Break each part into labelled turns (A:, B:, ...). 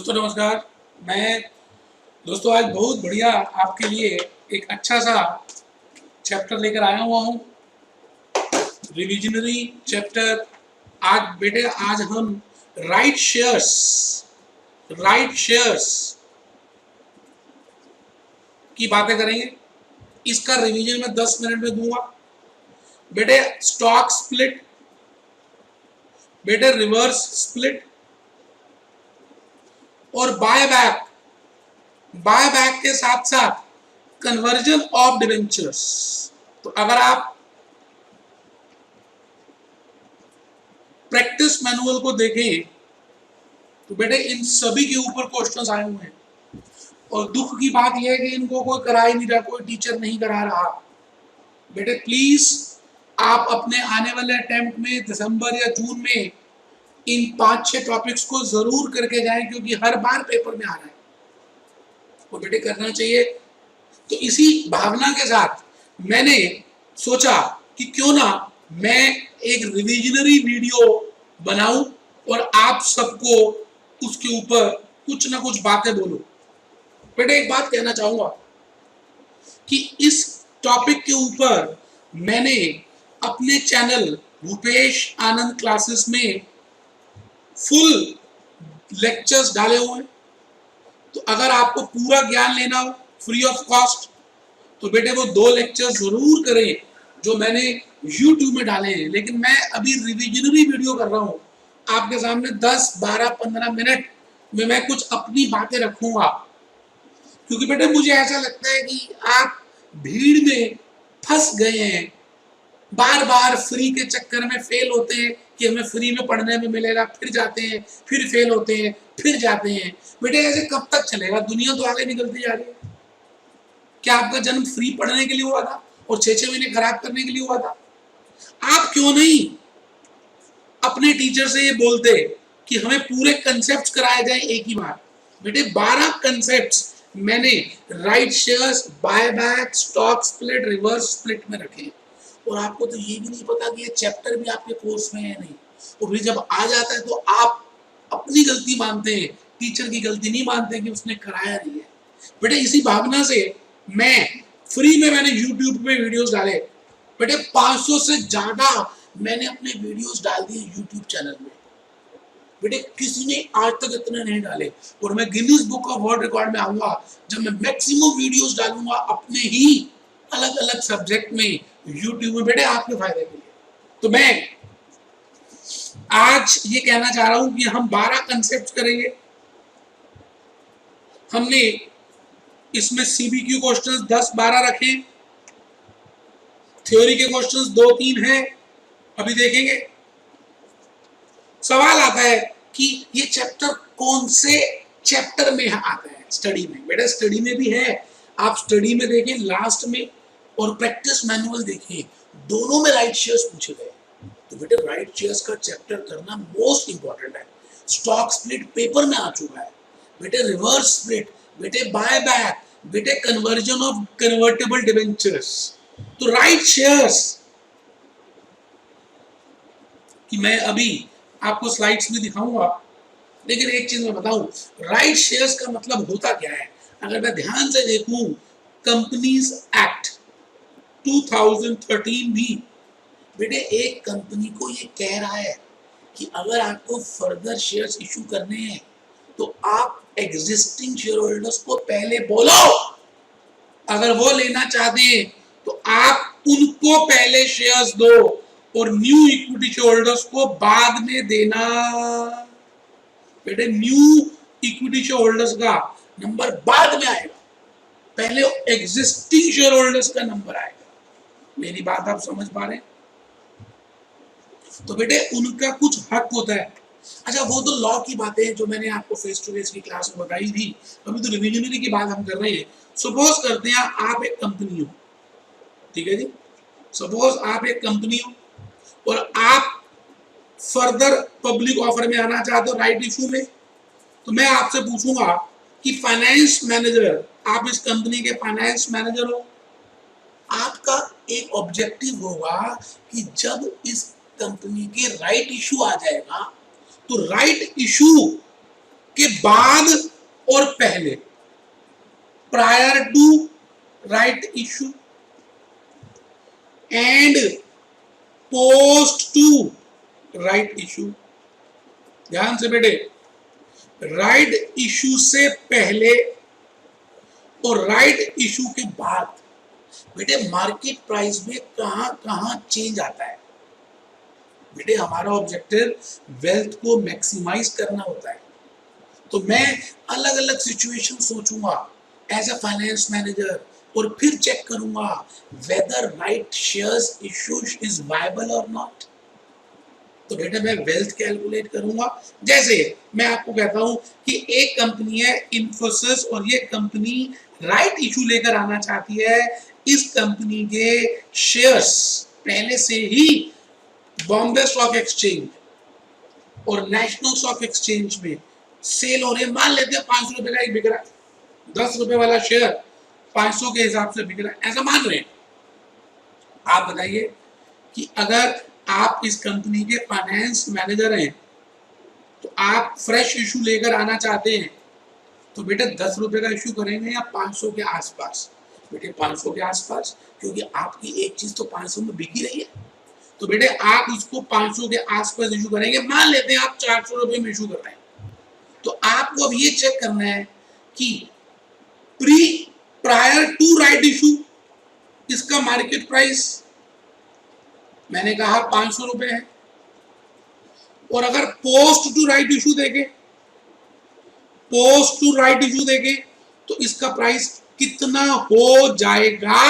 A: दोस्तों नमस्कार। मैं दोस्तों आज बहुत बढ़िया आपके लिए एक अच्छा सा चैप्टर लेकर आया हुआ हूँ, रिविजनरी चैप्टर। आज बेटे आज हम राइट शेयर्स की बातें करेंगे। इसका रिवीजन मैं 10 मिनट में दूंगा। बेटे स्टॉक स्प्लिट, बेटे रिवर्स स्प्लिट और बाय बैक के साथ साथ कन्वर्जन ऑफ डिवेंचर्स। तो अगर आप प्रैक्टिस मैनुअल को देखें तो बेटे इन सभी के ऊपर क्वेश्चंस आए हुए हैं, और दुख की बात यह है कि इनको कोई करा ही नहीं रहा, कोई टीचर नहीं करा रहा। बेटे प्लीज आप अपने आने वाले अटेम्प्ट में दिसंबर या जून में इन 5-6 टॉपिक्स को जरूर करके जाएं, क्योंकि हर बार पेपर में आ रहा है और बेटे करना चाहिए। तो इसी भावना के साथ मैंने सोचा कि क्यों ना मैं एक रिविजनरी वीडियो बनाऊं और आप सबको उसके ऊपर कुछ ना कुछ बातें बोलूं। बेटे एक बात कहना चाहूंगा कि इस टॉपिक के ऊपर मैंने अपने चैनल भूपेश आनंद क्लासेस में फुल लेक्चर्स डाले हुए हैं। तो अगर आपको पूरा ज्ञान लेना हो फ्री ऑफ कॉस्ट तो बेटे वो 2 लेक्चर जरूर करें जो मैंने YouTube में डाले हैं। लेकिन मैं अभी रिविजनरी वीडियो कर रहा हूँ आपके सामने, 10, 12, 15 मिनट में मैं कुछ अपनी बातें रखूंगा, क्योंकि बेटे मुझे ऐसा लगता है कि आप भीड़ में फंस गए हैं, बार बार फ्री के चक्कर में फेल होते हैं कि हमें फ्री में पढ़ने में मिलेगा, फिर जाते हैं, फिर फेल होते हैं, फिर जाते हैं। बेटे ऐसे कब तक चलेगा? दुनिया तो आगे निकलती जा रही है। क्या आपका जन्म फ्री पढ़ने के लिए हुआ था और 6-6 महीने खराब करने के लिए हुआ था? आप क्यों नहीं अपने टीचर से ये बोलते कि हमें पूरे कंसेप्ट कराए जाए एक ही बार? बेटे 12 कंसेप्ट मैंने right shares, buyback, stock split, reverse split में रखे, और आपको तो ये भी नहीं पता कि ये चैप्टर भी आपके कोर्स में है नहीं। और फिर जब आ जाता है तो आप अपनी गलती मानते हैं, टीचर की गलती नहीं मानते कि उसने कराया नहीं है। बेटे इसी भावना से मैं फ्री में मैंने YouTube पे वीडियोस डाले। बेटे 500 से ज्यादा मैंने अपने वीडियोस डाल दिए YouTube चैनल में। बेटे किसी ने आज तक इतने नहीं डाले, और मैं Guinness book of world record में आऊंगा जब मैं मैक्सिमम वीडियोस डालूंगा अपने ही अलग अलग सब्जेक्ट में YouTube में, बेटे आपके फायदे के लिए। तो मैं आज ये कहना चाह रहा हूं कि हम 12 कंसेप्ट करेंगे। हमने इसमें CBQ क्वेश्चंस 10-12 रखे, थ्योरी के क्वेश्चंस 2-3 हैं, अभी देखेंगे। सवाल आता है कि ये चैप्टर कौन से चैप्टर में आता है स्टडी में? बेटा स्टडी में भी है, आप स्टडी में देखें लास्ट में, और प्रैक्टिस मैनुअल देखिए, दोनों में राइट शेयर्स पूछे गए। तो बेटे राइट शेयर्स का चैप्टर करना मोस्ट इंपॉर्टेंट है। स्टॉक स्प्लिट पेपर में आ चुका है बेटे, रिवर्स स्प्लिट बेटे, बाय बैक बेटे, कन्वर्जन ऑफ कन्वर्टेबल डिवेंचर्स। तो राइट शेयर्स कि मैं अभी आपको स्लाइड्स में दिखाऊंगा, लेकिन एक चीज मैं बताऊं, राइट शेयर्स का मतलब होता क्या है? अगर मैं ध्यान से देखूं, कंपनीज एक्ट 2013 भी बेटे एक कंपनी को ये कह रहा है कि अगर आपको फर्दर शेयर्स इशू करने हैं तो आप एग्जिस्टिंग शेयर होल्डर्स को पहले बोलो। अगर वो लेना चाहते हैं तो आप उनको पहले शेयर्स दो और न्यू इक्विटी शेयर होल्डर्स को बाद में देना। बेटे न्यू इक्विटी शेयर होल्डर्स का नंबर बाद में आएगा, पहले एग्जिस्टिंग शेयर होल्डर्स का नंबर आएगा। मेरी बात आप समझ पा रहे हैं? तो बेटे उनका कुछ हक होता है। अच्छा वो तो लॉ की बातें हैं जो मैंने आपको फेस टू फेस की क्लास में बताई थी, अभी तो रिविजनरी की बात हम कर रहे हैं। सपोज करते हैं आप एक कंपनी हो, ठीक है जी, सपोज आप एक कंपनी हो और आप फर्दर पब्लिक ऑफर में आना चाहते हो राइट इशू में, तो मैं आपसे पूछूंगा कि फाइनेंस मैनेजर, आप इस कंपनी के फाइनेंस मैनेजर हो, आपका एक ऑब्जेक्टिव होगा कि जब इस कंपनी के राइट इशू आ जाएगा तो राइट इशू के बाद और पहले, prior to right issue and post to right issue. ध्यान से बेटे, राइट इशू से पहले और राइट इशू के बाद बेटे मार्केट प्राइस में कहां कहां चेंज आता है। बेटे हमारा ऑब्जेक्टिव वेल्थ को मैक्सिमाइज करना होता है, तो मैं अलग अलग सिचुएशन सोचूंगा एज अ फाइनेंस मैनेजर और फिर चेक करूंगा whether right shares issue is viable और नॉट। तो बेटा मैं वेल्थ कैलकुलेट करूंगा। जैसे मैं आपको कहता हूं कि एक कंपनी है इन्फोसिस और ये कंपनी राइट इशू लेकर आना चाहती है। इस कंपनी के शेयर्स पहले से ही बॉम्बे स्टॉक एक्सचेंज और नेशनल स्टॉक एक्सचेंज में सेल हो रहे हैं। मान लेते हैं 500 रुपए का एक बिक रहा है, 10 रुपए वाला शेयर 500 के हिसाब से बिक रहा है, ऐसा मान रहे हैं। आप बताइए कि अगर आप इस कंपनी के फाइनेंस मैनेजर हैं तो आप फ्रेश इशू लेकर आना चाहते हैं, तो बेटे 10 रुपए का इशू करेंगे या 500 के आसपास? बेटे 500 के आसपास, क्योंकि आपकी एक चीज तो 500 में बिक ही रही है। तो बेटे आप उसको 500 के आसपास इशू करेंगे। मान लेते हैं आप 400 रुपए में इशू कर रहे हैं, तो आपको अब ये चेक करना है कि प्रायर टू राइट इशू इसका मार्केट प्राइस मैंने कहा 500 रुपए है, और अगर पोस्ट टू राइट इशू देखे, पोस्ट टू राइट इशू देखे तो इसका प्राइस कितना हो जाएगा।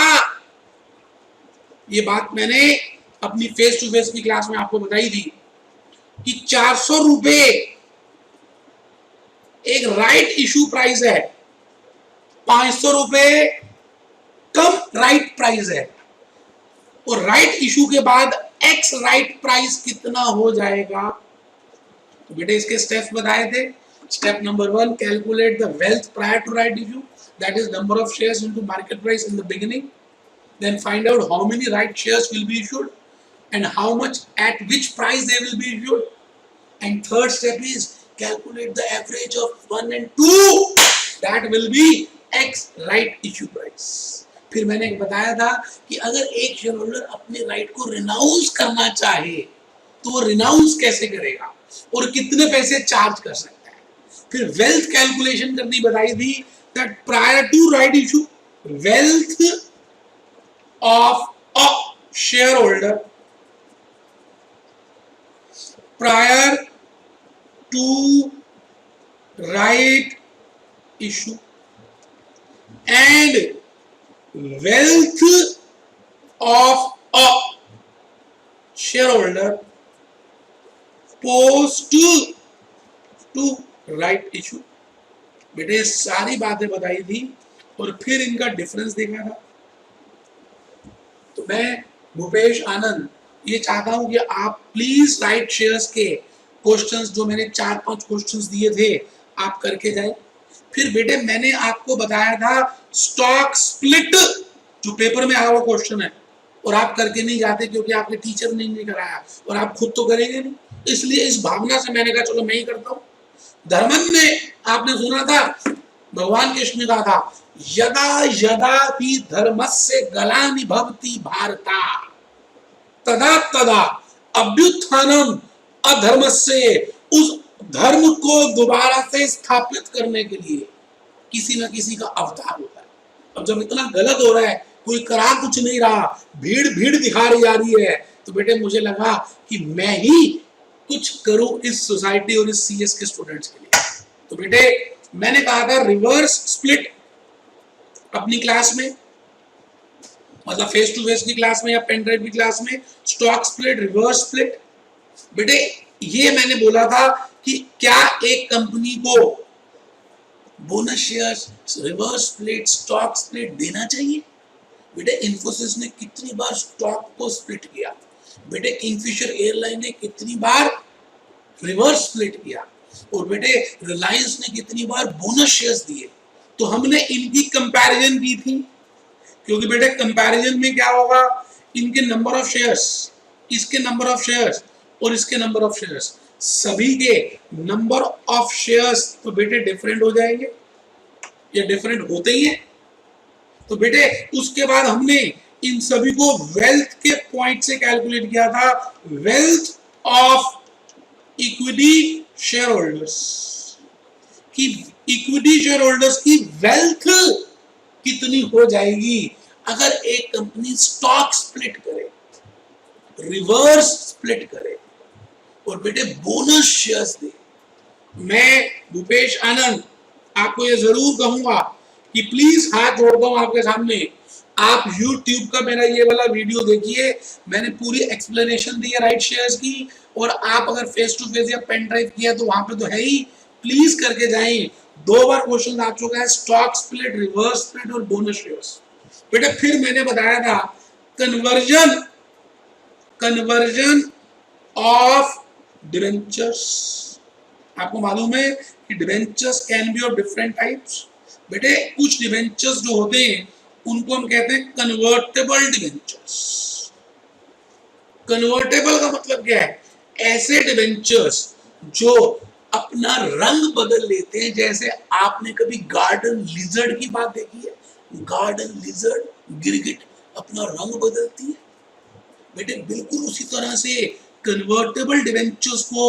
A: ये बात मैंने अपनी फेस टू फेस की क्लास में आपको बताई थी कि 400 रुपए एक राइट इशू प्राइस है, 500 रुपए कम राइट प्राइस है, और राइट इशू के बाद एक्स राइट प्राइस कितना हो जाएगा। तो बेटे इसके स्टेप्स बताए थे। Step number 1, calculate the wealth prior to right issue, that is number of shares into market price in the beginning, then find out how many right shares will be issued and how much at which price they will be issued, and third step is calculate the average of 1 and 2, that will be x right issue price। फिर मैंने बताया था कि अगर एक share holder अपने right को renounce करना चाहे तो वो रिनाउंस कैसे करेगा और कितने पैसे चार्ज कर सकता है। फिर वेल्थ कैलकुलेशन करनी बताई थी, that prior to right issue wealth of a shareholder prior to right issue and wealth of a shareholder post to right issue। बेटे सारी बातें बताई थी और फिर इनका डिफरेंस देखा था। तो मैं भूपेश आनंद ये चाहता हूं कि आप प्लीज राइट शेयर्स के क्वेश्चंस जो मैंने 4-5 क्वेश्चंस दिए थे आप करके जाए। फिर बेटे मैंने आपको बताया था स्टॉक स्प्लिट जो पेपर में आया हुआ क्वेश्चन है और आप करके नहीं जाते क्योंकि आपके टीचर ने नहीं कराया और आप खुद तो करेंगे नहीं, इसलिए इस भावना से मैंने कहा चलो मैं ही करता हूं। धर्मन ने आपने सुना था भगवान कृष्ण ने कहा था यदा यदा ही धर्मस्य ग्लानि भवति भारता तदा तदा अभ्युत्थानम अधर्मस्य, उस धर्म को दोबारा से स्थापित करने के लिए किसी न किसी का अवतार होता है। अब जब इतना गलत हो रहा है, कोई करा कुछ नहीं रहा, भीड़ भीड़ दिखाई जा रही है, तो बेटे मुझे लगा कि मैं ही कुछ करूं इस सोसाइटी और इस सीएस के स्टूडेंट्स के लिए। तो बेटे मैंने कहा था रिवर्स स्प्लिट अपनी क्लास में, मतलब फेस टू फेस की क्लास में या पेन ड्राइव की क्लास में, स्टॉक स्प्लिट रिवर्स स्प्लिट। बेटे ये मैंने बोला था कि क्या एक कंपनी को bonus shares, reverse split, stock split देना चाहिए। बेटे इन्फोसिस ने कितनी बार स्टॉक को स्प्लिट किया, बेटे किंगफिशर एयरलाइन ने कितनी बार रिवर्स स्प्लिट किया, और बेटे रिलायंस ने कितनी बार बोनस शेयर्स दिए। तो हमने इनकी कंपैरिजन की थी, क्योंकि बेटे कंपैरिजन में क्या होगा, इनके नंबर ऑफ शेयर्स, इसके नंबर ऑफ शेयर्स और इसके नंबर ऑफ शेयर्स सभी के नंबर ऑफ शेयर्स तो बेटे डिफरेंट हो जाएंगे, ये डिफरेंट होते ही हैं। तो बेटे उसके बाद हमने इन सभी को वेल्थ के पॉइंट से कैलकुलेट किया था, wealth of equity share holders की, इक्विटी शेयर होल्डर्स की वेल्थ कितनी हो जाएगी अगर एक कंपनी स्टॉक स्प्लिट करे, रिवर्स स्प्लिट करे और बेटे बोनस शेयर्स दे। मैं भूपेश आनंद आपको ये जरूर कहूंगा कि प्लीज हाथ जोड़ता हूं आपके सामने, आप YouTube का मेरा ये वाला वीडियो देखिए, मैंने पूरी एक्सप्लेनेशन दी है राइट शेयर्स की, और आप अगर फेस टू फेस या पेन ड्राइव किया तो वहां पे तो है ही, प्लीज करके जाएं। 2 बार क्वेश्चन आ चुका है, स्टॉक स्प्लिट, रिवर्स स्प्लिट और बोनस शेयर्स। बेटा फिर मैंने बताया था कन्वर्जन, कन्वर्जन ऑफ डिवेंचर्स। आपको मालूम है कि debentures can be of different types. बेटे कुछ डिवेंचर्स जो होते हैं उनको हम कहते हैं कन्वर्टेबल डिवेंचर्स। कन्वर्टेबल का मतलब क्या है? ऐसे डिवेंचर्स जो अपना रंग बदल लेते हैं, जैसे आपने कभी गार्डन लिजर्ड की बात देखी है, गार्डन लिजर्ड, गिरगिट अपना रंग बदलती है। बेटे बिल्कुल उसी तरह से कन्वर्टेबल डिवेंचर्स को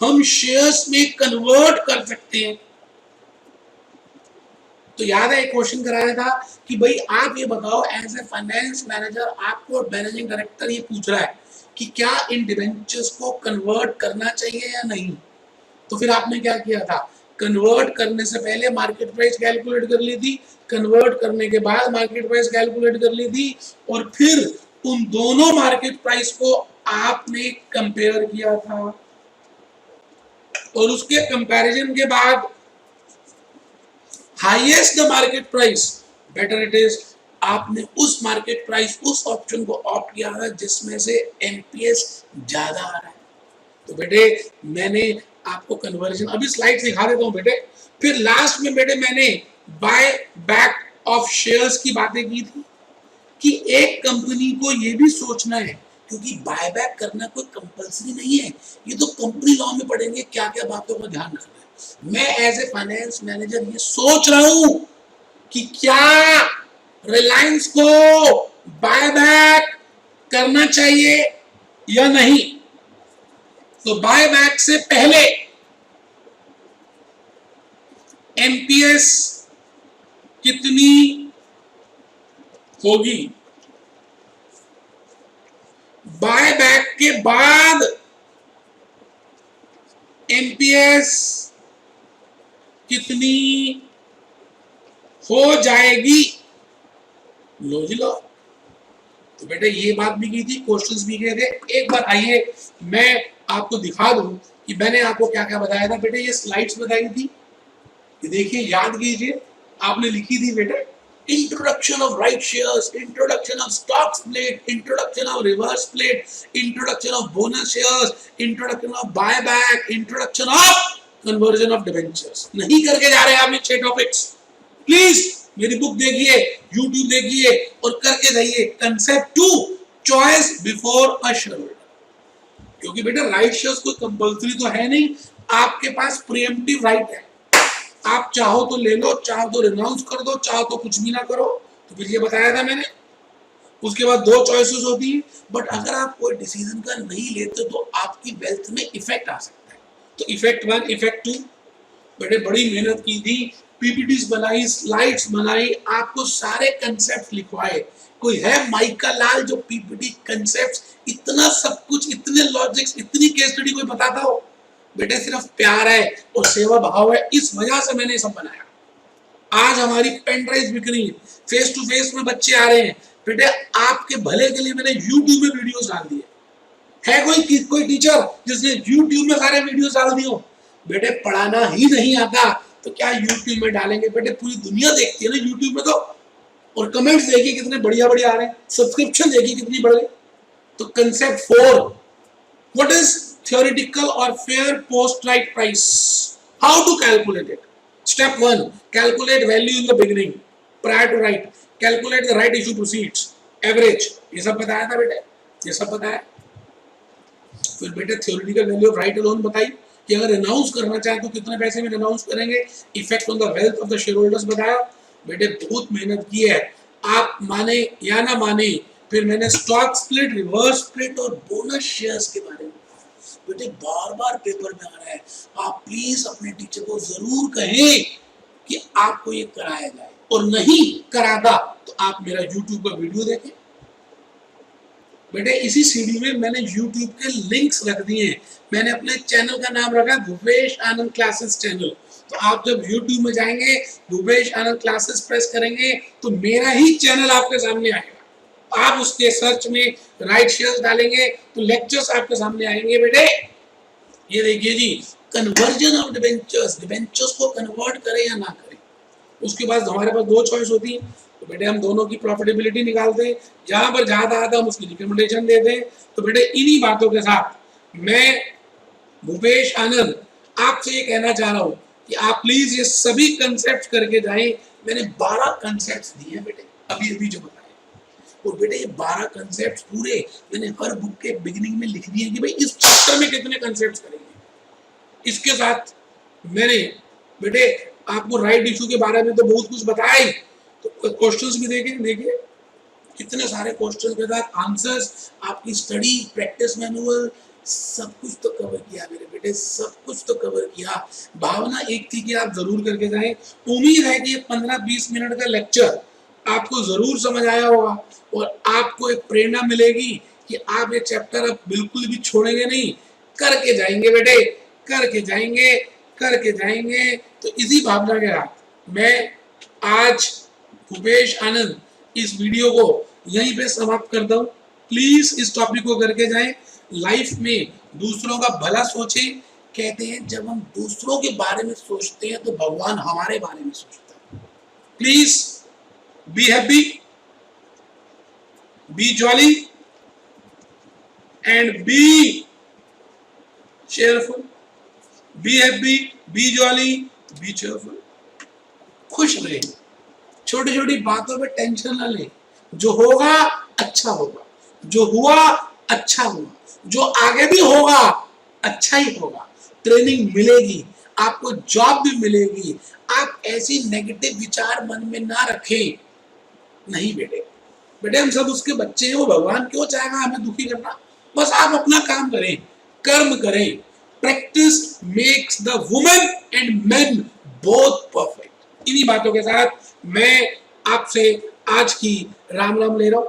A: हम शेयर्स में कन्वर्ट कर सकते हैं। तो याद है एक क्वेश्चन कराया था कि भाई आप ये बताओ, एज ए फाइनेंस मैनेजर आपको मैनेजिंग डायरेक्टर ये पूछ रहा है कि क्या इन डिवेंचर्स को कन्वर्ट करना चाहिए या नहीं। तो फिर आपने क्या किया था, कन्वर्ट करने से पहले मार्केट प्राइस कैलकुलेट कर ली थी, कन्वर्ट करने के बाद मार्केट प्राइस कैलकुलेट कर ली थी, और फिर उन दोनों मार्केट प्राइस को आपने कंपेयर किया था, और उसके कंपैरिजन के बाद highest the market price better it is, आपने उस मार्केट प्राइस, उस ऑप्शन को ऑप्ट किया था जिसमें से एमपीएस ज्यादा आ रहा है। तो बेटे मैंने आपको कन्वर्जन, अभी स्लाइड दिखा देता हूं बेटे, फिर लास्ट में बेटे मैंने बाय बैक ऑफ शेयर्स की बातें की थी कि एक कंपनी को ये भी सोचना है, क्योंकि बाय बैक करना कोई कंपलसरी नहीं है, ये तो कंपनी लॉ में पढ़ेंगे क्या क्या बातों का ध्यान रखना है। मैं एज ए फाइनेंस मैनेजर ये सोच रहा हूं कि क्या रिलायंस को बाय बैक करना चाहिए या नहीं। तो बाय बैक से पहले एमपीएस कितनी होगी, बाय बैक के बाद एमपीएस कितनी हो जाएगी। लो जी लो। तो बेटे ये बात भी की थी, क्वेश्चंस भी किए थे। एक बार आइए मैं आपको दिखा दूं कि मैंने आपको क्या क्या बताया था। बेटे ये स्लाइड्स बताई थी, देखिए याद कीजिए, आपने लिखी थी बेटे introduction of right shares, introduction of stock split, introduction of reverse split, introduction of bonus shares, introduction of buyback, introduction of conversion of debentures। नहीं करके जा रहे हैं आपने 6 टॉपिक्स। प्लीज मेरी बुक देखिए, YouTube देखिए और करके जाइए। Concept 2, choice before a shareholder. क्योंकि बेटा राइट शेयर्स कोई कंपल्सरी तो है नहीं, आपके पास प्रीएम्प्टिव राइट है, आप चाहो तो ले लो, चाहो तो रिनाउंस कर दो, चाहो तो कुछ भी ना करो। तो फिर ये बताया था मैंने। उसके बाद 2 चॉइसेस होती है, बट अगर आप कोई डिसीजन का नहीं लेते तो आपकी वेल्थ में इफेक्ट आ सकता है। तो इफेक्ट 1, इफेक्ट 2, बेटे बड़ी मेहनत की थी, पीपीटीज बनाई, स्लाइड्स बनाई, आपको सारे कंसेप्ट लिखवाए। कोई है माइका लाल जो पीपीटी कंसेप्ट, इतना सब कुछ, इतने लॉजिक्स, इतनी केस स्टडी कोई बताता हो? बेटे सिर्फ प्यार है और सेवा भाव है, इस वजह से मैंने सब बनाया। आज हमारी पेन ड्राइव बिक रही है, फेस टू फेस में बच्चे आ रहे हैं। बेटे आपके भले के लिए मैंने YouTube में वीडियोस डाल दिए। है कोई टीचर जिसने YouTube में सारे वीडियोस डाल दिए? बेटे पढ़ाना ही नहीं आता तो क्या YouTube में डालेंगे? बेटे पूरी दुनिया देखती है ना YouTube में तो, और कमेंट्स देखिए कितने बढ़िया बढ़िया आ रहे हैं, सब्सक्रिप्शन देखिए कितनी बढ़ गई। तो concept 4, what is theoretical or fair post right price? How to calculate it? Step 1, calculate value in the beginning prior to right, calculate the right issue proceeds, average। ये सब बताया था बेटे, ये सब बताया। फिर बेटे theoretical value of right alone बताई कि अगर अनाउंस करना चाहे तो कितने पैसे में अनाउंस करेंगे। Effect on the wealth of the share holders बताया। बेटे बहुत मेहनत की है, आप माने या ना माने। फिर मैंने स्टॉक स्प्लिट, रिवर्स स्प्लिट और बोनस शेयर्स के बारे में बेटे बार बार पेपर में आ रहा है। आप प्लीज अपने टीचर को जरूर कहें कि आपको ये कराया जाए, और नहीं कराता तो आप मेरा यूट्यूब का वीडियो देखें। बेटे इसी सीडी में मैंने यूट्यूब के लिंक्स रख दिए हैं। मैंने अपने चैनल का नाम रखा भूपेश आनंद क्लासेस चैनल। तो आप जब यूट्यूब में जाएंगे, भूपेश आनंद क्लासेस प्रेस करेंगे तो मेरा ही चैनल आपके सामने आएगा। आप उसके सर्च में राइट शेयर्स डालेंगे तो लेक्चर्स आपके सामने आएंगे। बेटे ये देखिए जी, कन्वर्जन ऑफ डिबेंचर्स, डिबेंचर्स को कन्वर्ट करें या ना करें, उसके बाद हमारे पास दो चॉइस होती है। तो बेटे हम दोनों की प्रॉफिटेबिलिटी निकालते हैं, जहां पर ज्यादा आता हम उसकी रिकमेंडेशन देते हैं। तो बेटे इन्हीं बातों के साथ मैं भूपेश आनंद आपसे ये कहना चाह रहा हूँ कि आप प्लीज ये सभी कंसेप्ट करके जाएं। मैंने 12 कंसेप्ट दिए हैं बेटे, अभी अभी जो बताए। और बेटे ये 12 कंसेप्ट पूरे मैंने हर बुक के बिगिनिंग में लिख दिए कि भाई इस चैप्टर में कितने कंसेप्ट करेंगे। इसके साथ मैंने बेटे आपको राइट इशू के बारे में तो बहुत कुछ बताया ही, तो क्वेश्चंस भी देखिए कितने सारे क्वेश्चंस के साथ आंसर्स, आपकी स्टडी प्रैक्टिस मैनुअल, सब कुछ तो कवर किया मेरे बेटे, सब कुछ तो कवर किया। भावना एक थी कि आप जरूर करके जाएं। उम्मीद है कि ये 15-20 मिनट का लेक्चर आपको जरूर समझ आया होगा और आपको एक प्रेरणा मिलेगी कि आप ये चैप्टर अब बिल्कुल भी छोड़ेंगे नहीं, करके जाएंगे बेटे, करके जाएंगे, करके जाएंगे। तो इसी भावना के साथ मैं आज भूपेश आनंद इस वीडियो को यहीं पे समाप्त करता हूँ। प्लीज इस टॉपिक को करके जाएं। लाइफ में दूसरों का भला सोचें। कहते हैं जब हम दूसरों के बारे में सोचते हैं तो भगवान हमारे बारे में सोचता है। Please be happy, be jolly and be cheerful, be happy, be jolly, be cheerful। खुश रहे, छोटी छोटी बातों पे टेंशन ना ले। जो होगा अच्छा होगा, जो हुआ अच्छा हुआ, जो आगे भी होगा अच्छा ही होगा। ट्रेनिंग मिलेगी, आपको जॉब भी मिलेगी। आप ऐसी नेगेटिव विचार मन में ना रखें। नहीं बेटे, बेटे हम सब उसके बच्चे हैं, वो भगवान क्यों चाहेगा हमें दुखी करना। बस आप अपना काम करें, कर्म करें। Practice makes the women and main both perfect. इन्हीं बातों के साथ मैं आपसे आज की राम राम ले रहा हूं।